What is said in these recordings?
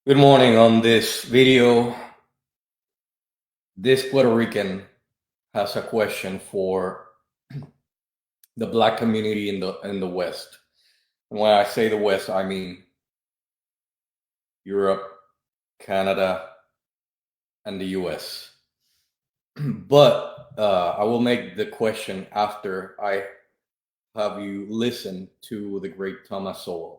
Good morning. On this video, this Puerto Rican has a question for the Black community in the West. And when I say the West, I mean Europe, Canada, and the US. But I will make the question after I have you listen to the great Thomas Sowell.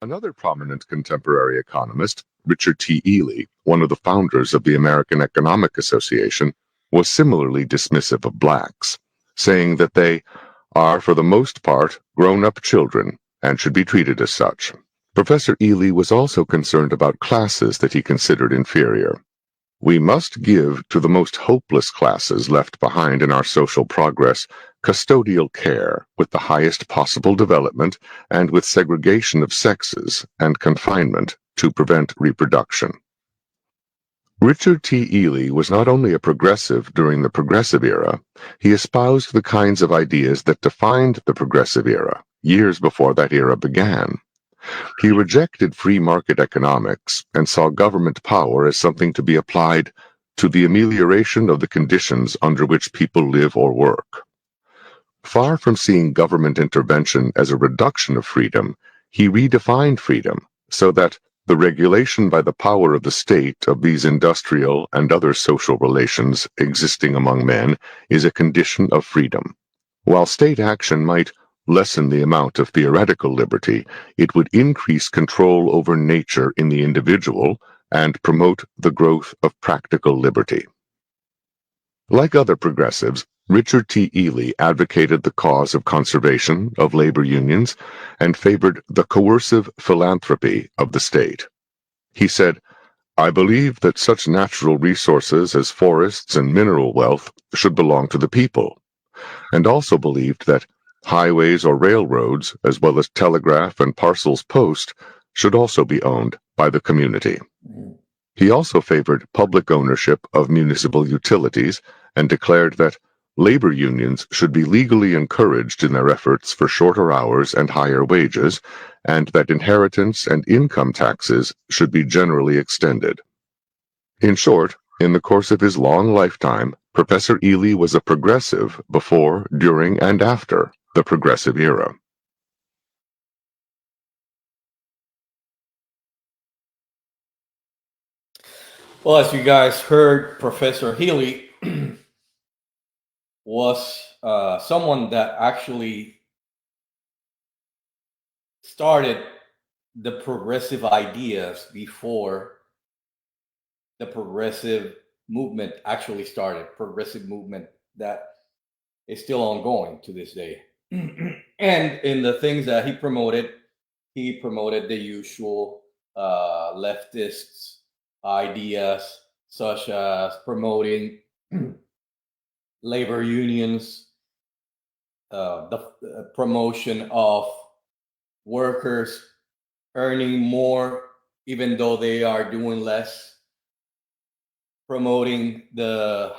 Another prominent contemporary economist, Richard T. Ely, one of the founders of the American Economic Association, was similarly dismissive of blacks, saying that they are, for the most part, grown-up children and should be treated as such. Professor Ely was also concerned about classes that he considered inferior. We must give to the most hopeless classes left behind in our social progress custodial care with the highest possible development and with segregation of sexes and confinement to prevent reproduction. Richard T. Ely was not only a progressive during the Progressive Era, he espoused the kinds of ideas that defined the Progressive Era years before that era began. He rejected free market economics and saw government power as something to be applied to the amelioration of the conditions under which people live or work. Far from seeing government intervention as a reduction of freedom, he redefined freedom so that the regulation by the power of the state of these industrial and other social relations existing among men is a condition of freedom. While state action might lessen the amount of theoretical liberty, it would increase control over nature in the individual and promote the growth of practical liberty. Like other progressives, Richard T. Ely advocated the cause of conservation, of labor unions, and favored the coercive philanthropy of the state. He said, "I believe that such natural resources as forests and mineral wealth should belong to the people, and also believed that highways or railroads, as well as telegraph and parcels post, should also be owned by the community." He also favored public ownership of municipal utilities and declared that labor unions should be legally encouraged in their efforts for shorter hours and higher wages, and that inheritance and income taxes should be generally extended. In short, in the course of his long lifetime, Professor Ely was a progressive before, during, and after the Progressive Era. Well, as you guys heard, Professor Healy was someone that actually started the progressive ideas before the progressive movement actually started. Progressive movement that is still ongoing to this day. And in the things that he promoted the usual leftist ideas, such as promoting labor unions, the promotion of workers earning more even though they are doing less, promoting the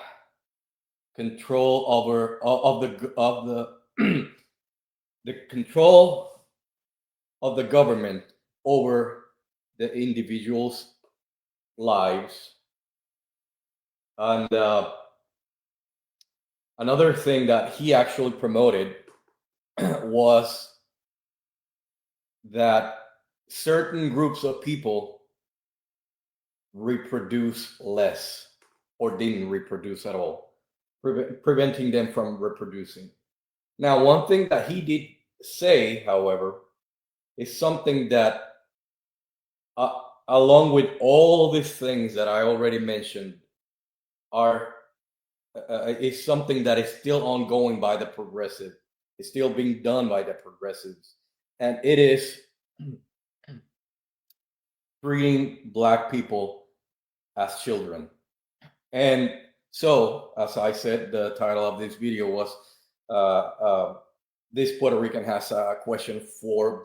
control over of the the control of the government over the individuals' lives. And another thing that he actually promoted was that certain groups of people reproduce less or didn't reproduce at all, preventing them from reproducing. Now, one thing that he did say, however, is something that, along with all these things that I already mentioned, are is something that is still ongoing by the progressive. It's still being done by the progressives, and it is treating Black people as children. And so, as I said, the title of this video was "This Puerto Rican has a question for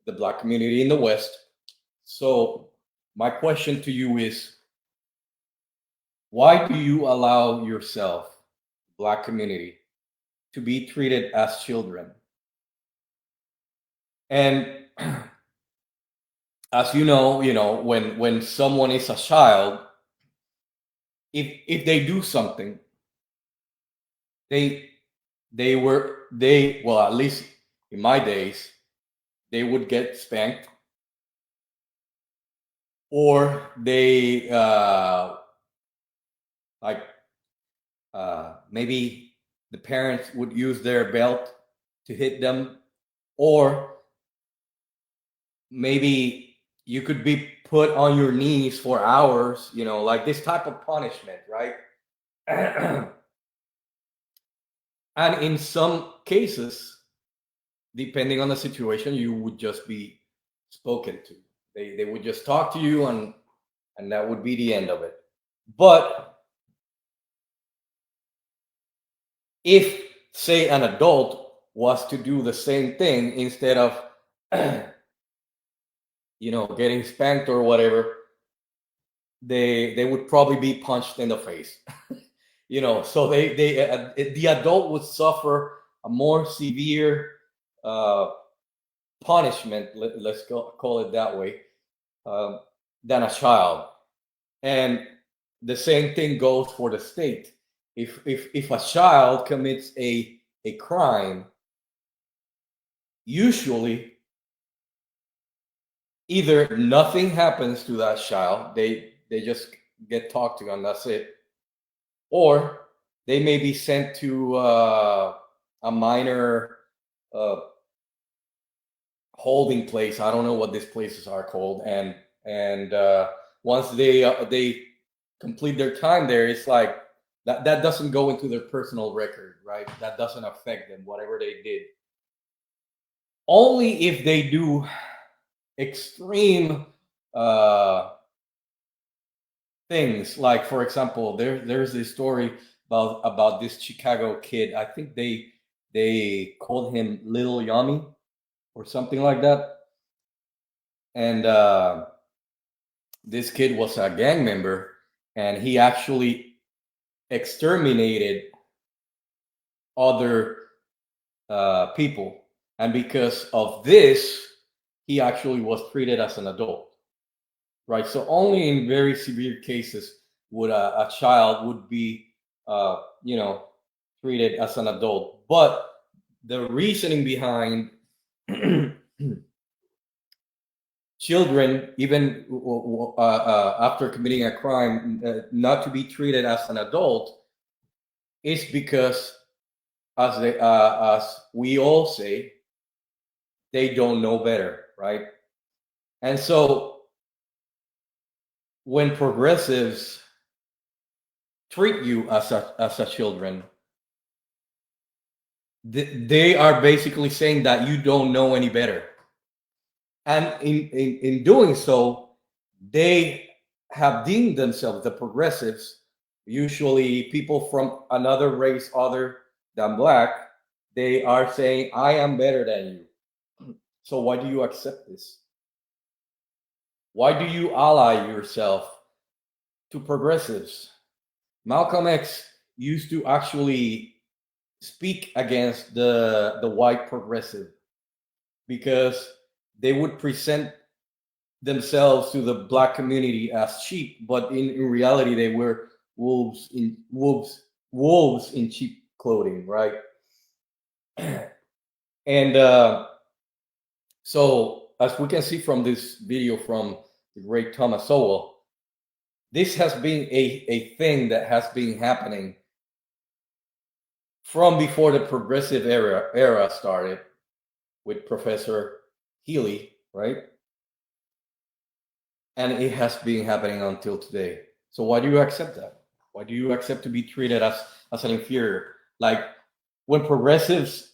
the Black community in the West." So, my question to you is, why do you allow yourself, Black community, to be treated as children? And as you know, when someone is a child, if they do something, they they well, at least in my days, they would get spanked, or they like maybe the parents would use their belt to hit them, or maybe you could be put on your knees for hours, like this type of punishment, right? And in some cases, depending on the situation, you would just be spoken to. They would just talk to you, and that would be the end of it. But if, say, an adult was to do the same thing instead of getting spanked or whatever, they would probably be punched in the face. So the adult would suffer a more severe uh, punishment, let's call it that way, uh, than a child. And the same thing goes for the state. If a child commits a crime, usually either nothing happens to that child, they just get talked to and that's it, or they may be sent to a minor uh, holding place. I don't know what these places are called, and once they complete their time there, it's like that doesn't go into their personal record, right? That doesn't affect them, whatever they did. Only if they do extreme uh, things, like for example, there's this story about this Chicago kid. I think they called him Little Yummy or something like that, and this kid was a gang member, and he actually exterminated other people, and because of this, he actually was treated as an adult, right? So only in very severe cases would a child would be, treated as an adult. But the reasoning behind children, even after committing a crime, not to be treated as an adult, is because, as we all say, they don't know better, right? And so when progressives treat you as a children, they are basically saying that you don't know any better, and in doing so, they have deemed themselves, the progressives, usually people from another race other than black. They are saying, I am better than you, so why do you accept this? Why do you ally yourself to progressives? Malcolm X used to actually speak against the white progressive, because they would present themselves to the black community as sheep, but in reality they were wolves in cheap clothing, right? And so, as we can see from this video from the great Thomas Sowell, this has been a thing that has been happening from before the progressive era started with Professor Healy, right? And it has been happening until today. So why do you accept that? Why do you accept to be treated as an inferior? Like, when progressives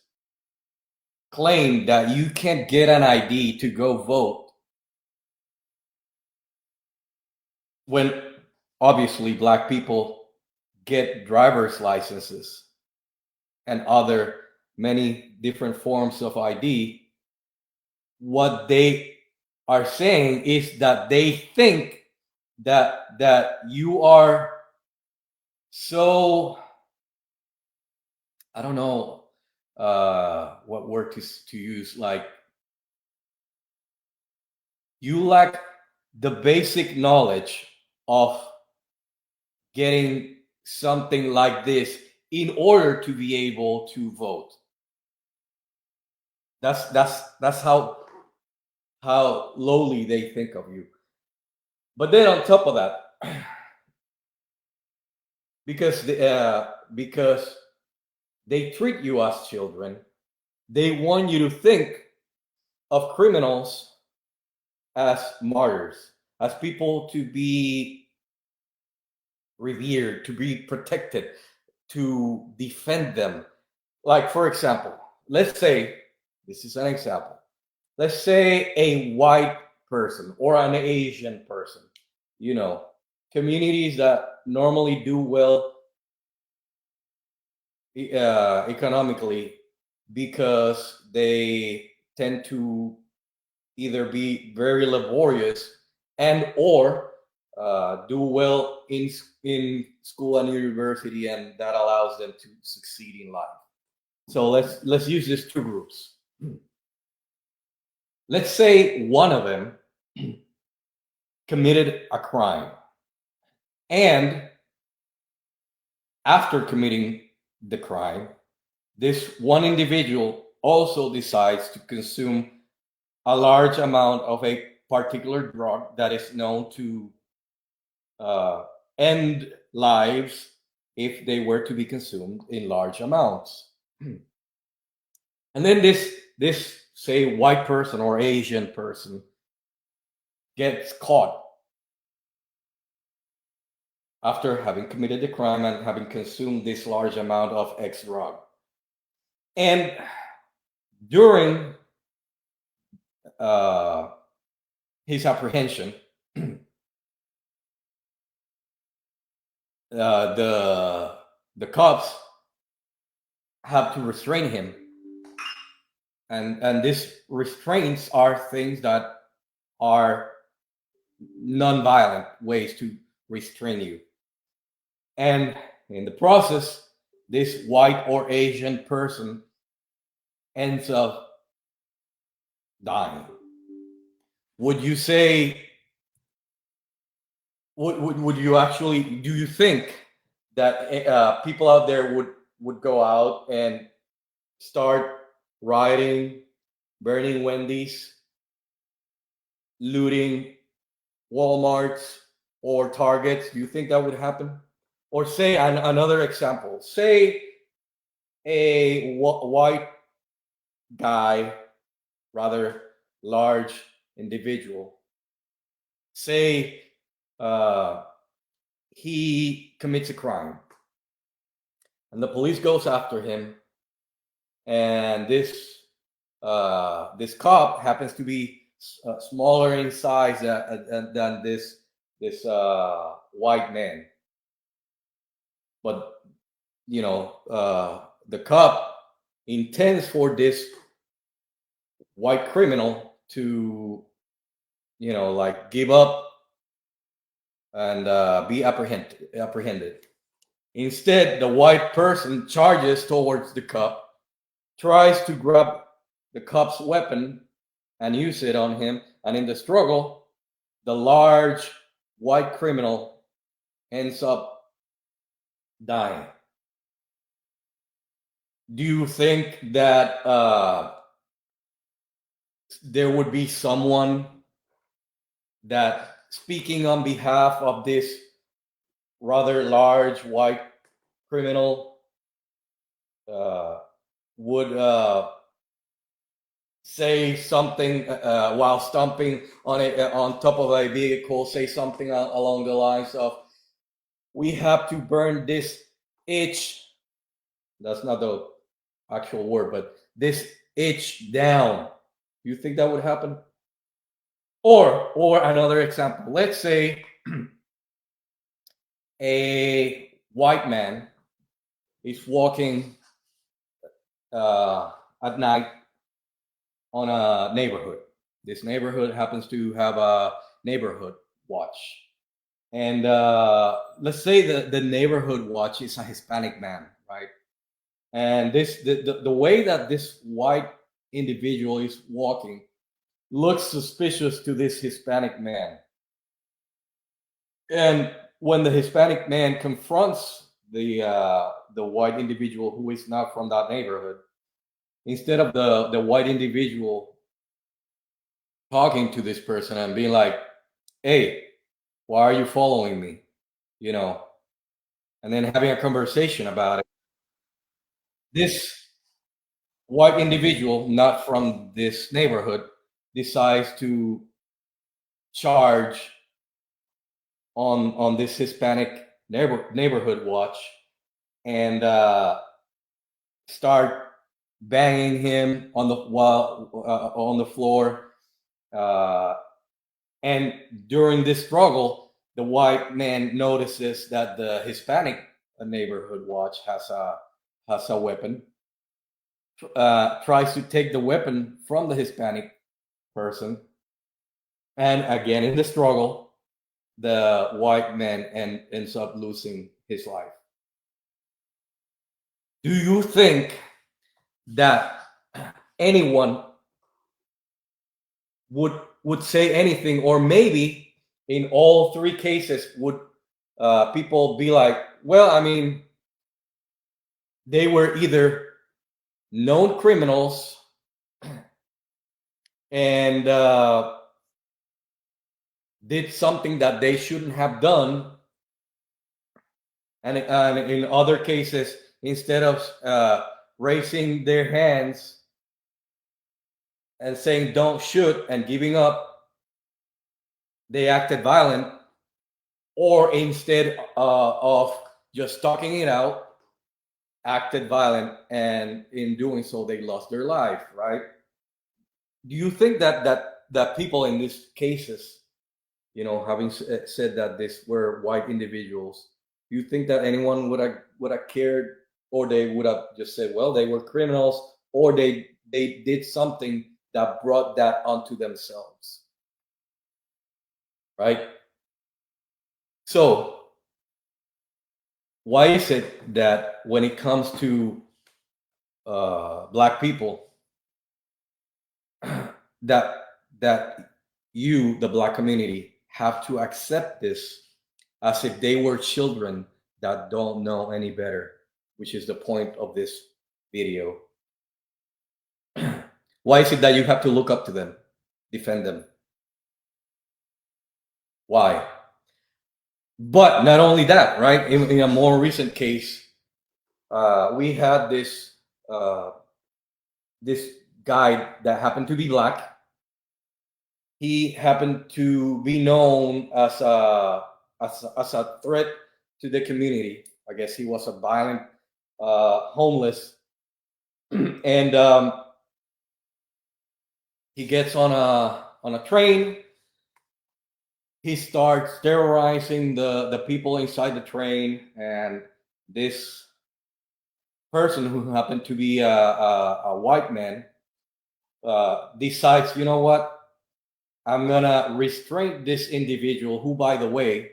claim that you can't get an ID to go vote, when obviously black people get driver's licenses and other many different forms of ID, what they are saying is that they think that you are so, I don't know what word to use, like you lack the basic knowledge of getting something like this in order to be able to vote. That's how lowly they think of you. But then on top of that, because they treat you as children, they want you to think of criminals as martyrs, as people to be revered, to be protected, to defend them. Like, for example, let's say, this is an example, let's say a white person or an Asian person, communities that normally do well economically because they tend to either be very laborious and or do well in school and university, and that allows them to succeed in life. So let's use these two groups. Let's say one of them committed a crime, and after committing the crime, this one individual also decides to consume a large amount of a particular drug that is known to end lives if they were to be consumed in large amounts. And then this say white person or Asian person gets caught after having committed the crime and having consumed this large amount of X drug. And during his apprehension, the cops have to restrain him, and these restraints are things that are non-violent ways to restrain you. And in the process, this white or Asian person ends up dying. Would you say, would you actually, do you think that people out there would go out and start rioting, burning Wendy's, looting Walmarts or Targets? Do you think that would happen? Or say another example, say a white guy, rather large individual, say he commits a crime and the police goes after him, and this cop happens to be smaller in size than this white man. But the cop intends for this white criminal to like give up and be apprehended. Instead, the white person charges towards the cop, tries to grab the cop's weapon and use it on him, and in the struggle, the large white criminal ends up dying. Do you think that there would be someone that, speaking on behalf of this rather large white criminal, would say something while stomping on top of a vehicle, say something along the lines of, "We have to burn this itch," that's not the actual word, but "this itch down"? Do you think that would happen? Or another example, let's say a white man is walking at night on a neighborhood. This neighborhood happens to have a neighborhood watch. And let's say the neighborhood watch is a Hispanic man, right? And the way that this white individual is walking, looks suspicious to this Hispanic man. And when the Hispanic man confronts the white individual who is not from that neighborhood, instead of the white individual talking to this person and being like, "Hey, why are you following me?" You know, and then having a conversation about it, this white individual, not from this neighborhood, decides to charge on this Hispanic neighborhood watch and start banging him on the on the floor. And during this struggle, the white man notices that the Hispanic neighborhood watch has a weapon. Tries to take the weapon from the Hispanic person, and again in the struggle, the white man ends up losing his life. Do you think that anyone would say anything, or maybe in all three cases would people be like, well, I mean, they were either known criminals and did something that they shouldn't have done, and in other cases, instead of raising their hands and saying don't shoot and giving up, they acted violent, or instead of just talking it out, acted violent, and in doing so they lost their life, right? Do you think that people in these cases, having said that these were white individuals, do you think that anyone would have cared, or they would have just said, well, they were criminals, or they did something that brought that onto themselves, right? So why is it that when it comes to Black people, that you, the Black community, have to accept this as if they were children that don't know any better, which is the point of this video? Why is it that you have to look up to them, defend them? Why? But not only that, right? In a more recent case, we had this this guy that happened to be Black. He happened to be known as a threat to the community. I guess he was a violent homeless, and he gets on a train. He starts terrorizing the people inside the train, and this person, who happened to be a white man, decides, you know what? I'm gonna restrain this individual, who, by the way,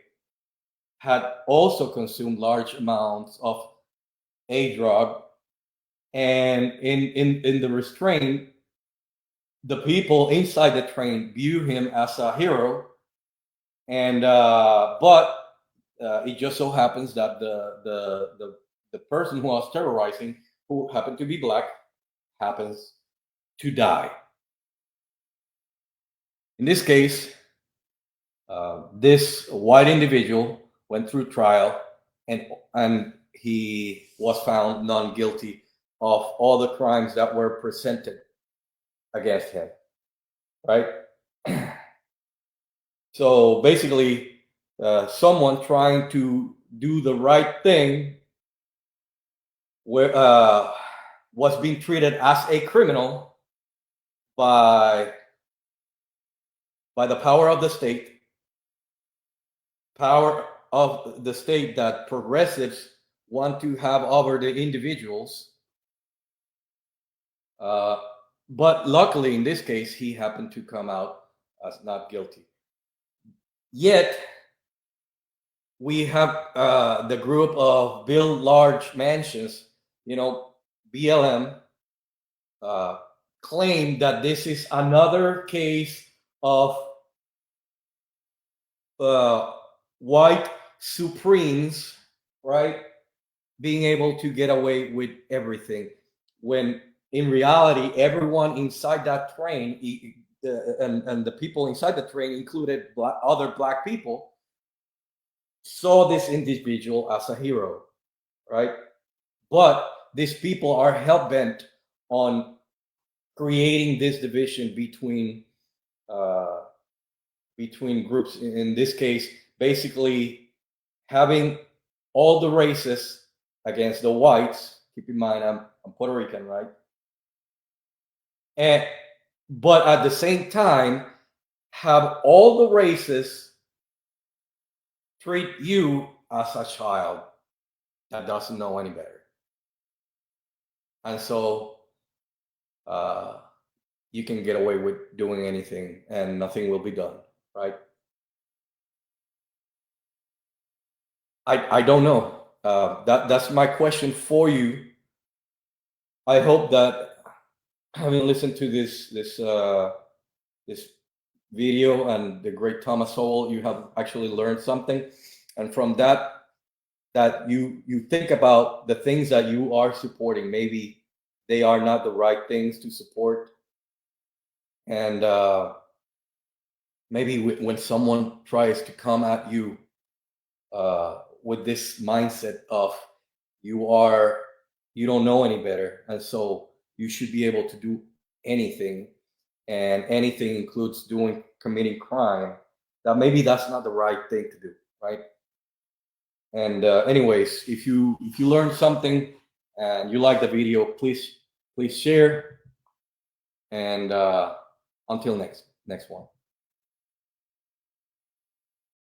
had also consumed large amounts of a drug, and in the restraint, the people inside the train view him as a hero, and but it just so happens that the person who was terrorizing, who happened to be Black, happens to die. In this case, this white individual went through trial, and he was found non-guilty of all the crimes that were presented against him, right? So basically, someone trying to do the right thing was being treated as a criminal by the power of the state, that progressives want to have over the individuals. But luckily, in this case, he happened to come out as not guilty. Yet, we have the group of Build Large Mansions, BLM, claim that this is another case of white supremes, right, being able to get away with everything, when in reality, everyone inside that train, and the people inside the train included other black people, saw this individual as a hero, right? But these people are hell-bent on creating this division uh, between groups. In this case, basically having all the races against the whites. Keep in mind, I'm Puerto Rican, right? And but at the same time, have all the races treat you as a child that doesn't know any better, and so you can get away with doing anything, and nothing will be done, right? I don't know. That's my question for you. I hope that having listened to this video and the great Thomas Sowell, you have actually learned something, and from that you think about the things that you are supporting. Maybe they are not the right things to support, and maybe when someone tries to come at you with this mindset of you don't know any better, and so you should be able to do anything, and anything includes committing crime, that maybe that's not the right thing to do, right? And anyways, if you learned something and you like the video, please share, and until next one.